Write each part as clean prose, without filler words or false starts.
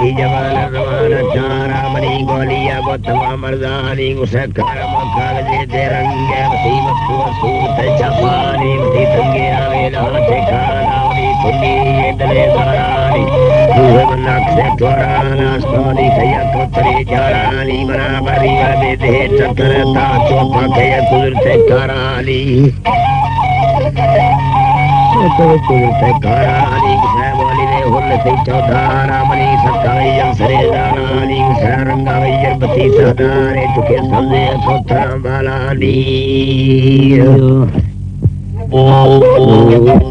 थी जवान रवाना चारा मनी गोलिया गोतमा मर्दानी गुसकार मकागजे दे रंगे वसीमत सूरत जवानी मती तंगे आवेला ठिकाना मनी सुनी दले दारानी दूहे मन्नाक से द्वाराना स्टोरी थया कोतरी जारानी बराबरी वादे दे चक्करता चोपा के कुदरते करानी कुदरते करानी गुसावली ने हुल से चौधारा मनी सकाई अंसरे दारानी गुसारंगा वैयरबती सदारे तुके समझे कोतरा बालानी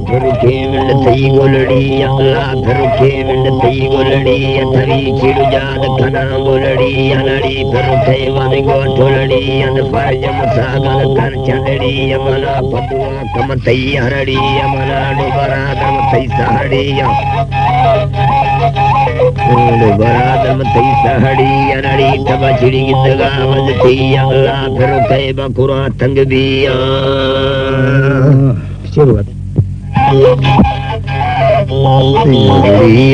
फिरुके विंड थई गोलड़ी अल्लाह फिरुके विंड थई गोलड़ी अथवी चिड़ जाद खना गोलड़ी अनड़ी फिरुके वाने गोठोलड़ी अन फरजम सागल कर चंदड़ी अमना पतुआ कम थई हरड़ी अमना डुबरा दम थई सहड़ी डुबरा दम थई सहड़ी अनड़ी तब चिड़ी गिंदगा वज थी अल्लाह फिरुके बकुरा तंग बिया शुरुआत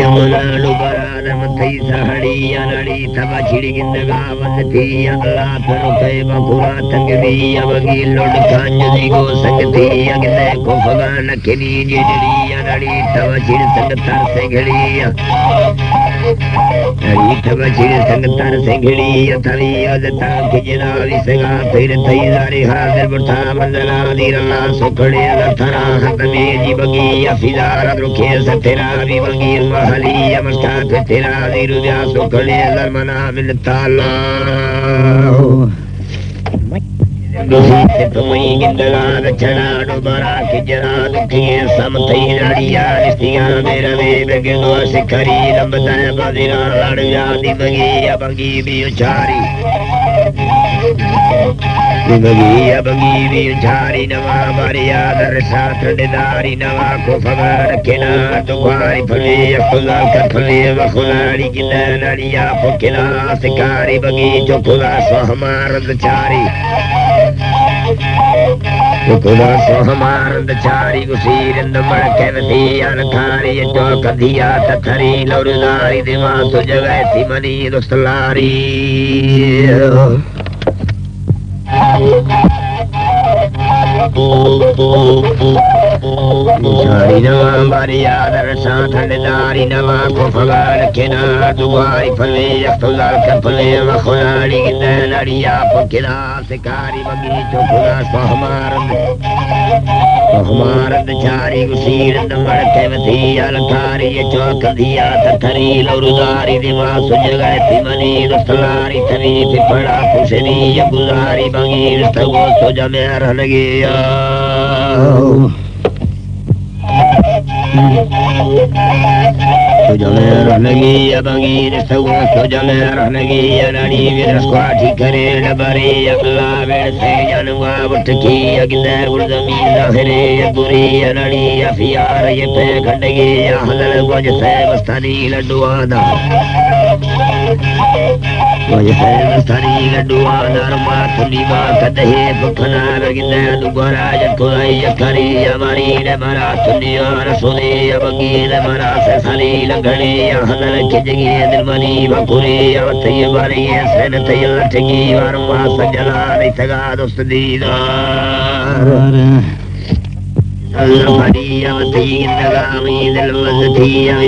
अमनाडु बरादम थई सहड़ी अनड़ी तब छिड़ी गिंदगा वज थी अल्लाह फिरुके बकुरा तंग भी अबगी लोड कांजदी गो संग थी अगदे को भगवान किनी जिड़ी अनड़ी तब छिड़ संग तर से घड़ी अड़ी तब छिड़ संग तर से घड़ी अथवी अदता किजना विसगा फिर थई दारी हाजिर बुठा मंदला दीरा सुखड़े लथरा हत में जी बगी अफिदार रुखे सतेरा भी बगी महली अमस्ता तेरा दिरुद्या सुखड़े लरमना मिलताला से तुम्हें गिंदगा चढ़ा डुबरा के जरा दुखिए समथई लड़िया रिश्तियां मेरा वेब गिनो शिखरी लंबदन बदिरा लड़िया दिमगी अबगी भी उचारी उचारी नवा मारिया दर शास्त्र दिदारी नवा को फगर किना दुआरी फले खुदा का फले वखुलारी गिंदा लड़िया फुकिला शिकारी बगी जो खुदा सोहमार चारी खुदा सोहमार चारी गुसीरंद मड़के वती अनखारी जो कदिया तथरी लौरदारी दिमा तो जगह थी मनी दुस्तलारी चारी नवा मारिया दर साथदारी नवा को फगार किना दुआई फले अख्तुलाल का फले वखुलाड़ी गिंदा लड़िया पकिला शिकारी बगी जो खुदा सोहमारंद चारी गुसीरंद मड़के वती अलकारी जो कदिया तथरी लौरदारी दिमा सुजगह तिमनी दुस्तलारी थवी पिपड़ा पुशनी गुजारी बगी रस्तगो सोजा में रहन गया सुजमे रहनगी अबगीर सगो सुजमे रहनगी अनड़ी विरस्वाठी करे डबरे अगला वेड़ से जनवा उठकी अगिंदे उर्दमी ज़ाहिरे अगुरी अनड़ी अफियार ये पे खंडगी हदल गोज से मस्तानी लड्डुआदा गोज से मस्तानी लड्डुआदा रमा थुली बा कदहे फखना अगिंदे दुगरा जकोई यकरी अमरी ने मरा थुलिया रसूली अबगीर मरा से सली लगड़ी हदल खिजगी दिलमनी बकुरी अवथई बारी सेन थई लठगी वरमा सजला निसगा दोस्त दीदार अल्लाहरी अवथई नगामी दिलवज थी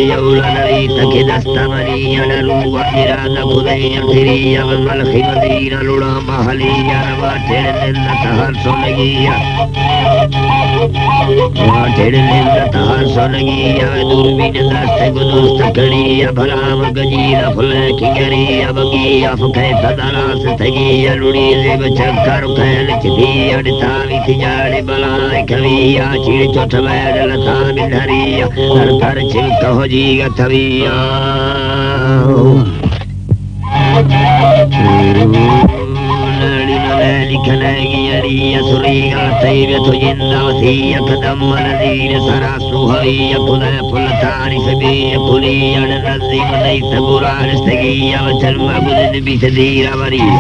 यौला नरी तके दस्तमरी अनलू वजिरा नखुदई अखरी अब मलखी मदीना लुड़ा महली अरवा तेरे दिन तहर सोनगिया तेरे दिन तहर सोनगिया दूरबीन दस्ते गुदुस्त कड़ी भलाम गजीरा फुले खिगरी अबगी अफखे सदरा से थगी लुड़ी से बचकर खैल चिदी अड़तावी तिजाड़े बलाए कविया चिड़ चोट बैड लता बिधरिया कर कर चिल्क हो जी गथविया लड़ी ذلك ناجي سريع طيبة جند وثية دم نذير سراسها يكون فلتان سبي كلي النزيم ليس قرآن استقيا وتلمبذ بسدير مريض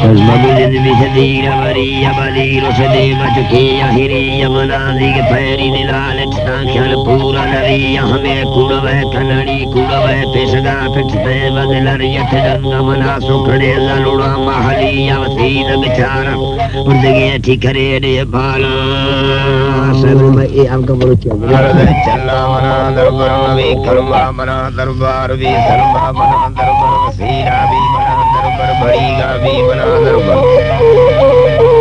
المبذ بسدير مريض بدير سديمة كي هري منازق فيرين لالك ساكل پورا نبي हमें कुड़वे कन्नड़ी कुड़वे पेशगा पिटते बदलर यथडंग मना सुखड़े ललुड़ा महली अवसीद बिचारा उर्दगे ठिकरे रे बाला सब में ये हमका बोलो क्या चला मना दरबार में करवा मना दरबार भी सरवा मना दरबार सीरा भी मना दरबार बड़ीगा भी मना दरबार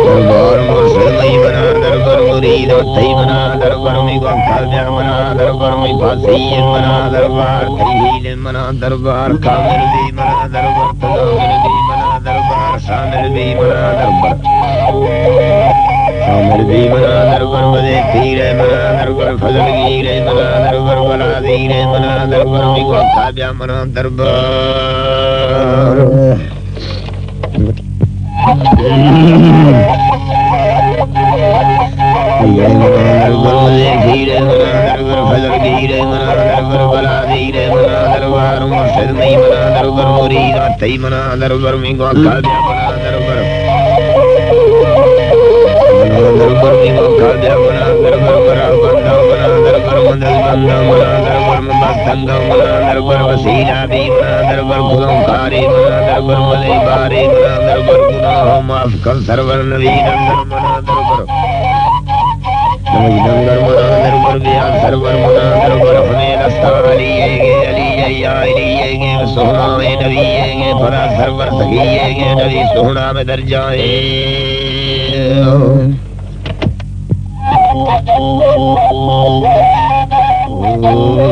दरबार मुसलमाई मना दरबार मुरीद तई मना दरबार में गोखाजा मना दरबार में फासीन मना दरबार तहील मना दरबार कामिल भी मना दरबार तदामिल भी मना दरबार शामिल भी मना दरबार शामिल भी मना दरबार मदे पीर मना दरबार फजल गिर मना दरबार बला दीर मना दरबार में गोखाजा मना दरबार ये मना दरबार मदे पीर मना दरबार फजल गिर मना दरबार बला दीर मना दरबार मुर्शिद में मना दरबार मुरीद तई मना दरबार में गोखाजा मना दरबार दरबार में गोखाजा मना दरबार बरा बंदा मना दरबार मदल बंदा मना दरबार मस्तंगा मना दरबार वसीला भी मना दरबार गुनाहगारे मना दरबार मदे बारे मना दरबार गुनाह माफ कर सरवर नबी नंदन मना दरबार नबी नंदन मना दरबार बिया सरवर मना दरबार हमें रस्ताली अली गे सोहना में नबी गे फरा सरवर सही गे नबी सोहना में दर्जा है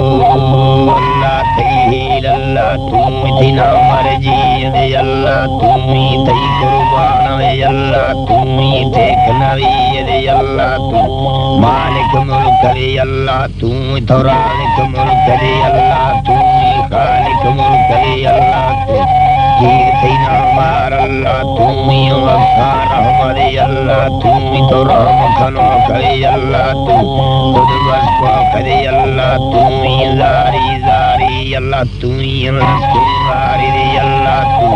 अल्लाह तहील अल्लाह तुम इतना मर्जी दे अल्लाह तुम ही तई कुर्बान है अल्लाह तुम ही टेक नबी दे अल्लाह तू मालिक मुल्क दे अल्लाह तू तो राज़िक मुल्क दे अल्लाह तू ही खालिक मुल्क दे अल्लाह तू कीर्तिना मार अल्लाह तू ही वफ़ार रहमत अल्लाह तू ही तो रहम खनो करे अल्लाह तू खुद बस को करे अल्लाह तू ही जारी जारी अल्लाह तू ही रसूल दे अल्लाह तू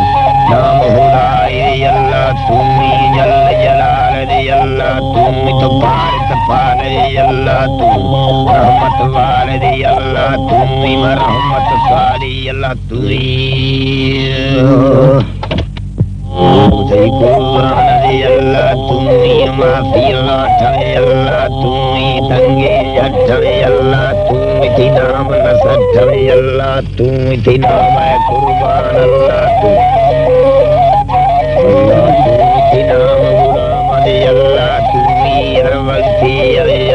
नाम खुदाई दे अल्लाह तू ही जल जलाल दे अल्लाह तू ही तो पार दे अल्लाह तू रहमत वाले दे अल्लाह तू ही मरहमत साली अल्लाह तू ही मुझे कुरान दे अल्लाह तू ही माफी लाठे अल्लाह तू ही तंगे जठे अल्लाह तू ही नाम नसठे अल्लाह तू ही नाम है कुर्बान अल्लाह तू ही नाम गुलाम दे अल्लाह तू ही हर वक्त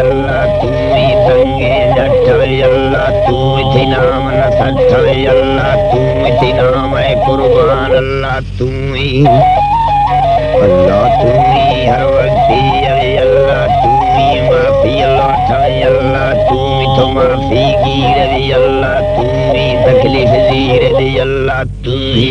अल्लाह तू ही तंगे जठे अल्लाह तू ही नाम नसठे अल्लाह तू ही नाम है कुर्बान अल्लाह तू ही अल्लाह तू ही हर वक्त अल्लाह तू ही माफी लाठे अल्लाह तू ही तो माफी गिर दे अल्लाह तू ही तकलीफ जीर दे अल्लाह तू ही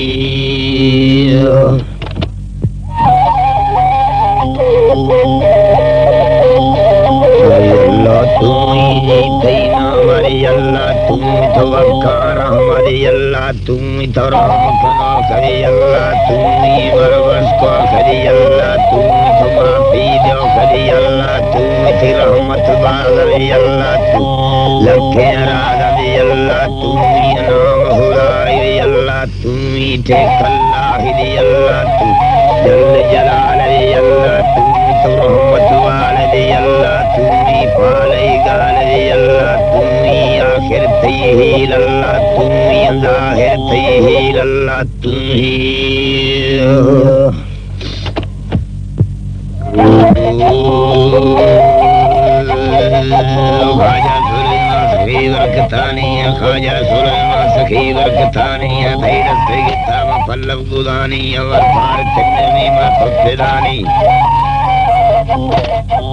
अल्लाह तू ही जीते ना मरे अल्लाह तू ही तो वकार हमारे अल्लाह तू ही तो राम खना करे अल्लाह तू ही मरवस को करे अल्लाह तू ही तो माफी दो करे अल्लाह तू ही तो रहमत बाज़े अल्लाह तू लखे राजा दे अल्लाह तू ही नाम खुदाई अल्लाह तू ही टेक अल्लाह दे अल्लाह तू जल जलाल दे अल्लाह तू तो रहमत वाले दे अल्लाह तू ही पाले गाल दे अल्लाह तू ही आखिर तहील अल्लाह तू ही ज़ाहिर तहील अल्लाह तू ही ख्वाजा सुलेमान सखी वरकतानी ख्वाजा सुलेमान सखी वरकतानी भैर से किताब पल्लव गुदानी और भारत में माफिदानी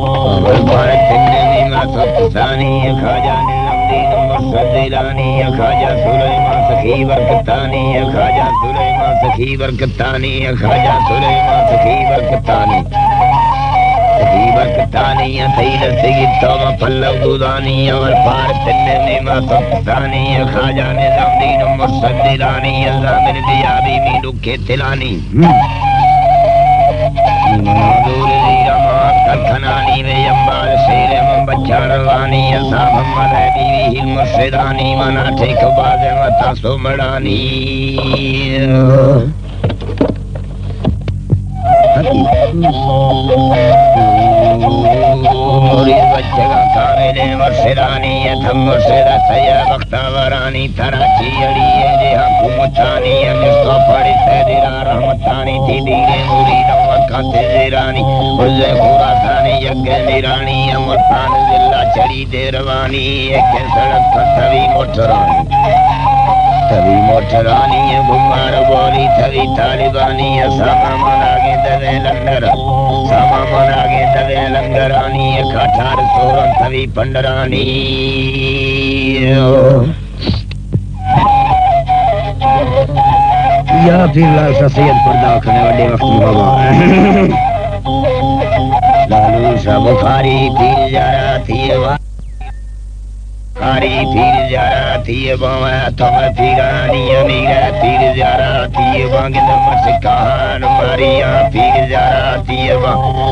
और भारत में माफिदानी ख्वाजा ने निजामुद्दीन मुर्शदानी ख्वाजा सुलेमान सखी बरकतानी ख्वाजा सुलेमान सखी बरकतानी ख्वाजा सुलेमान सखी बरकतानी सखी बरकतानी तैल सगी तौबा पल्लव दुदानी और फारत ने मा सफ्तानी ख्वाजा निजामुद्दीन मुर्शदानी अल्लाह मेरे दियाबी में दुखे तिलानी खनानी में अम्बाल शेरे में बच्चा रवानी असा मोहम्मद बीवी मुर्शिदानी मना ठेक बाजे मता सो मड़ानी मोरी बच्चे का खाने दे मुर्शिदानी थम मुर्शिदा सया बख्तावरानी तराची अड़ी है जे हुकूमतानी जिसको पड़ी सैदिरा रहमतानी थी दीने मुरी खाते जिरानी उसे खुरासानी यज्ञ निरानी अमरतान जिल्ला चढ़ी देरवानी एक सड़क पर तभी मोटरानी घुमार बोली थवी तालिबानी सामा मनागे दवे लंगर सामा मनागे दवे लंगरानी काठार सोरन थवी पंडरानी या फिर लाल सैयद पर्दा खाने वाले वक्त बाबा लालू शाह बुखारी फिर जा रहा थी बुखारी फिर जा रहा थी बाबा तुम फिरानी अमीरा फिर जा रहा थी बांग नमस कहान मारिया फिर जा रहा थी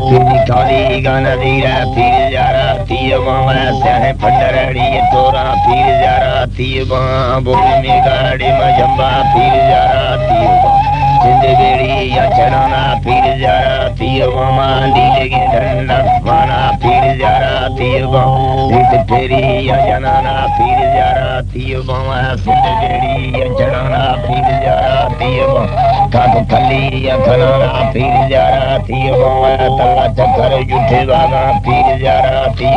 फिर निकाली गाना दीरा फिर जा रहा थी बाबा सह पंडरड़ी तोरा फिर जा रहा थी बाबा बोल में गाड़ी मजम्बा फिर जा रहा थी जिंदगी या चढ़ाना फिर जा रहा थी मामा नीले के डंडा माना फिर जा रहा थी फेरी या जनाना फिर जा रहा थी मामा जिंदगी या चढ़ाना फिर जा रहा थी काक खली या खनाना फिर जा रहा थी मामा तल्ला चक्कर जुठे बागा फिर जा रहा थी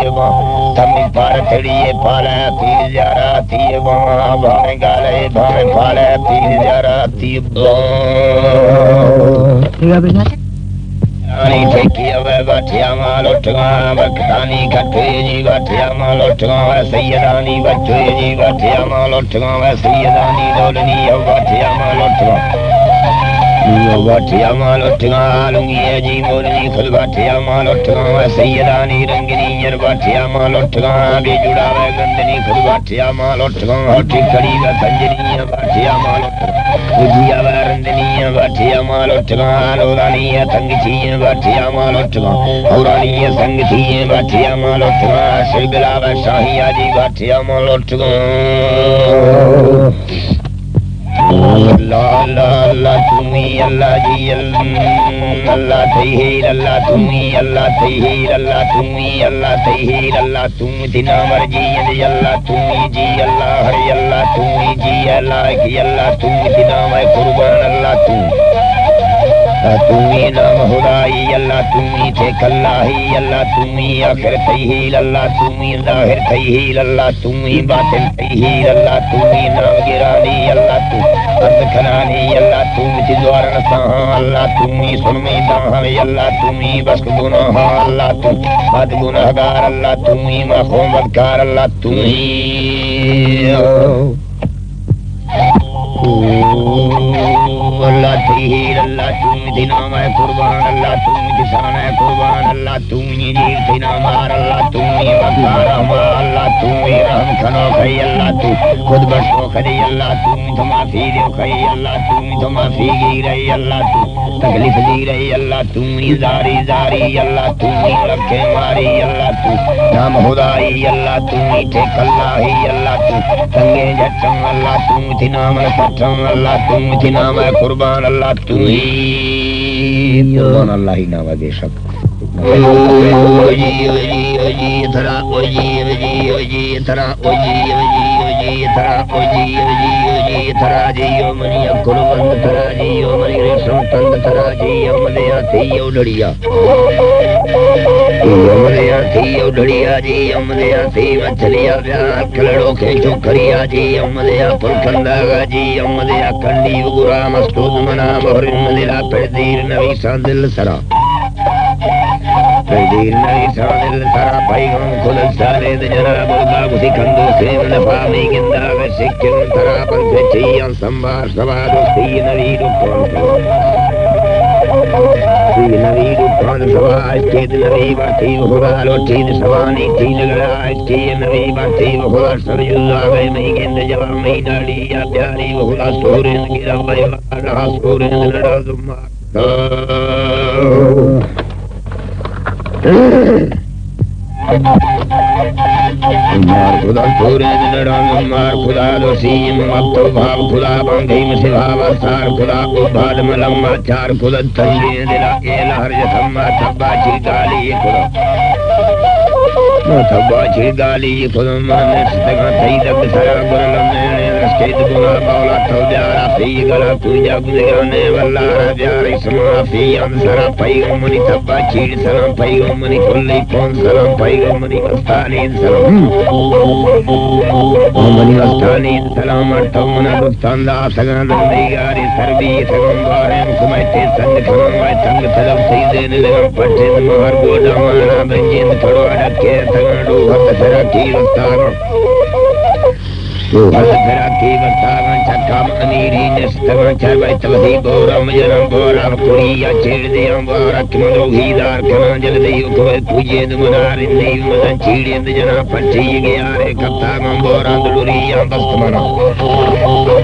तमी पार थड़िए पाला फिर जा रहा थी मामा भावे गाले भावे पाला फिर जा रहा थी रानी ठेकी अवे बाठिया माल उठगा बखतानी खटे जी बाठिया माल उठगा सैयदानी बच्चे जी बाठिया माल उठगा सैयदानी दौलनी बाठिया माल उठगा बाठिया माल उठगा लुंगी जी मोरनी खुद बाठिया माल उठगा सैयदानी रंगनी जर बाठिया माल उठगा बेजुड़ा वे गंदनी खुद बाठिया माल उठगा होठी खड़ी व संजनी बाठिया माल उठगा उजिया व रंदनी बाठिया माल उठगा लोरानी तंग छी बाठिया माल उठगा औरानी संग छी बाठिया माल उठगा शिबला व शाहिया जी बाठिया माल उठगा अल्लाह अल्लाह अल्लाह तुम्ही अल्लाह जी अल्लाह तहीर अल्लाह तुम्ही अल्लाह तहीर अल्लाह तुम्ही अल्लाह तहीर अल्लाह तुम दिना मर्जी अल्लाह तुम्ही जी अल्लाह हरि अल्लाह तुम्ही जी अल्लाह की अल्लाह तुम दिना मैं कुर्बान अल्लाह तुम्ही नाम हुदाई अल्लाह तुम्ही थे कल्लाही अल्लाह तुम्ही आखिर तहीर अल्लाह तुम्ही जाहिर तहीर अल्लाह तुम्ही बातिन तहीर अल्लाह तुम्ही नाम गिरानी अल्लाह तुम अर्द खनानी अल्लाह तुम्ही द्वार नसा अल्लाह तुम्ही सुनमी दाह अल्लाह तुम्ही बस गुनाह अल्लाह तुम बद गुनाहगार अल्लाह तुम्ही माखूम बदकार अल्लाह तुम्ही अल्लाह तहीर अल्लाह तुम दिना मैं कुर्बान अल्लाह तुम किसान है कुर्बान अल्लाह तुम जीव दिना मार अल्लाह तुम मकार अल्लाह तुम रहम खनो खई अल्लाह तू खुद बसो खरी अल्लाह तुम माफी दो खई अल्लाह तुम माफी गी रही अल्लाह तू तकलीफ दी रही अल्लाह तुम जारी जारी अल्लाह तुम रखे मारी अल्लाह तू नाम हुदाई अल्लाह तुम ठेक अल्लाही अल्लाह तू तंगे जटम अल्लाह तुम दिना मैं पठम अल्लाह तुम दिना मैं कुर्बान अल्लाह तुम ही कुर्बान अल्लाह ही नाम बेशक ओजी ओजी ओजी थरा ओजी ओजी ओजी थरा ओजी ओजी ओजी थरा ओजी ओजी ओजी थरा जियो मनी कुर्बान थरा जियो मनी रेशम तंद थरा जियो मने थी ओडड़िया यमलिया थी ओडड़िया जी यमलिया थी मछलिया प्यार खलड़ो के चोकरिया जी यमलिया पुरखंदा जी यमलिया कंडी उगुरा मस्तूद मना मोहर यमलिया पेदीर नवी सांदिल सरा Tadil nai sanil sara paigam kulal salid jana bulga gusi kandu sem nafami ginda vesikkin tarapan sechiyan sambar sabadu sinavidu pronto sinavidu pronto sabah chid navi bati hudalo chid savani chid gala chid navi bati hudal sarjuda gai mai ginda java mai dali ya pyari hudal surin gira bai ala surin nadazumma Mar Khuda Pure Nirang Mar Khuda Dosim Mapto Bhav Khuda Bandhim Sivhava Sar Khuda Ubhad Malamma Char Khuda Tangi Dila Ela Harjatamma Tabba Chirgali Khuda Tabba Chirgali Khuda Manes Tega Taidak Sara Guralam Skate Guna Paula Tawjara Fi Gala Puja Gudegane Vallara Jari Sama Fi Ansara Paigumani Tabba Chir Salam Paigumani Kulli Pon Salam Paigumani Astani Salam Omani Astani Salam Artamana Dustanda Sagan Digari Sarbi Sagam Varam Kumaite Sandikam Vaitang Salam Saiden Legam Patin Mahar Godamana Benjin Thorada Ke Sagadu Hatasara Kirastana Hatasaraki Vastavan Chakam Aniri Nestavan Charvai Tavasi Boram Janam Boram Kuriya Chediyam Varak Madrohidar Kanajal Deyu Kove Pujed Munarin Deyu Madan Chidi and the Jana Pachi Gayare Kaptamam Boram Duriyam Bastamana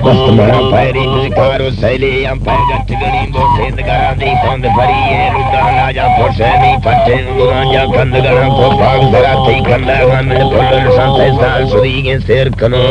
Bastamana Pairi Muzikaro Saili Yam Pagat Garim Bosin the Garandi from the Pari Rudanaja Posemi Patin Guranja Kandagaram Kopag Zarati Kandagan and the Polar Santa Suri against their Kano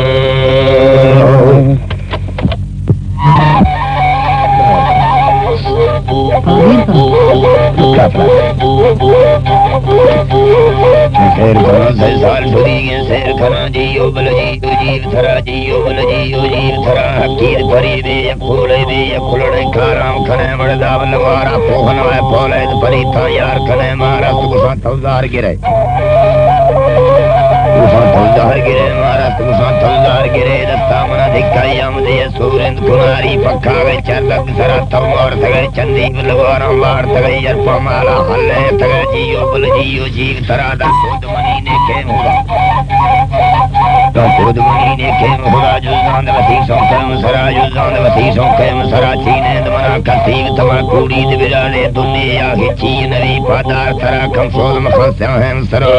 Ser Kano Sal Suri against their Kanaji Obalaji Ujiv Tharaji Obalaji Ujiv Thara Hakir Pari de Yakule de Yakulane Karam Kanemada Lavara Pohana Pola Parita Yar Kanemara Tugusa Tawzar Gire Tawzar Gire Mara Tugusa Tawzar Gire Dastamana Dikayam de Surend Kunari Pakave Chardak Sara Tawar Tagai Chandi Lavaram Var Tagai Yarpamala Halle Tagaji Obalaji Ujiv Tarada Kodmani ne came Kodmani ne came Rajuzan the Vati Sonkam Sarajuzan the Vati Sonkam Sarachin and Marakati Tamakuri the Virale Dunia Hichi Navi Padar Tarakam Solam Hasam Sara